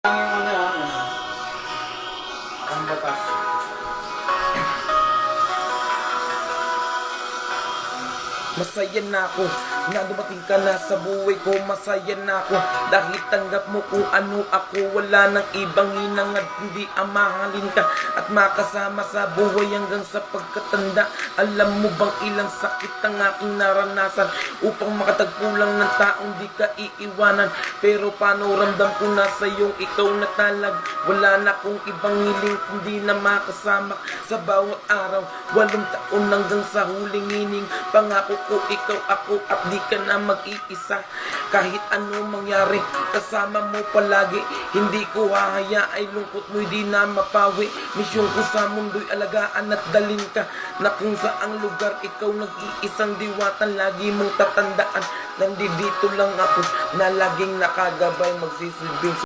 Ang batas. Masaya na ako na dumating ka na sa buhay ko. Masaya na ako dahil tanggap mo kung ano ako. Wala nang ibang hinangad kundi ang mahalin ka at makasama sa buhay hanggang sa pagkatanda. Alam mo bang ilang sakit ang aking naranasan upang makatagpo lang ng taong di ka iiwanan. Pero paano ramdam ko na sa iyong ikaw na talag. Wala na akong ibang hiling kundi na makasama sa bawat araw. 8 taon hanggang sa huling hining. Pangako ko ikaw ako at di ka na mag-iisa. Kahit ano mangyari kasama mo palagi. Hindi ko hahaya ay lungkot mo'y di na mapawi. Misyon ko sa mundo'y alagaan at dalin ka na kung saang lugar ikaw nag-iisang diwatan. Lagi mong tatandaan nandito lang ako na laging nakagabay magsisilbing